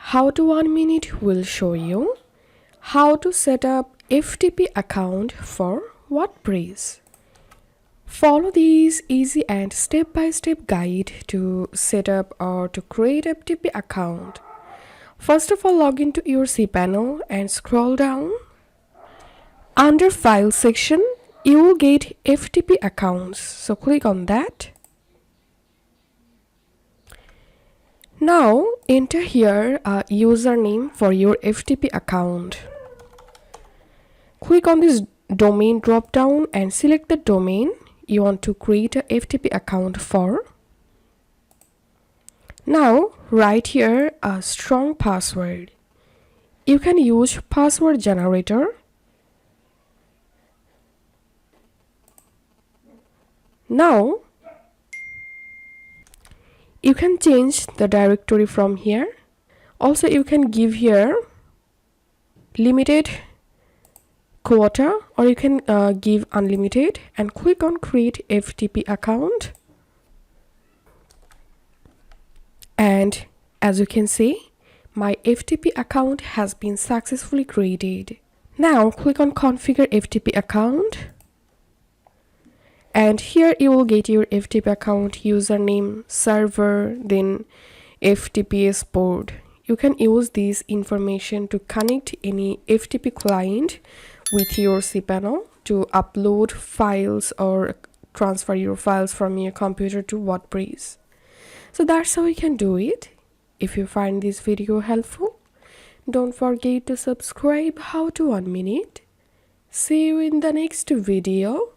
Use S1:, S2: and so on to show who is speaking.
S1: How to 1 minute will show you how to set up FTP account for WordPress. Follow this easy and step-by-step guide to set up or to create FTP account. First of all, log into your cPanel and scroll down. Under File section, you will get FTP accounts. So click on that. Now enter here a username for your FTP account. Click on this domain drop down and select the domain you want to create a FTP account for. Now write here a strong password. You can use password generator. Now you can change the directory from here. Also you can give here limited quota or you can give unlimited and click on create FTP account. And as you can see, my FTP account has been successfully created. Now click on configure FTP account. And here you will get your FTP account username, server, then FTPS port. You can use this information to connect any FTP client with your cPanel to upload files or transfer your files from your computer to WordPress. So that's how you can do it. If you find this video helpful, don't forget to subscribe How to 1 Minute. See you in the next video.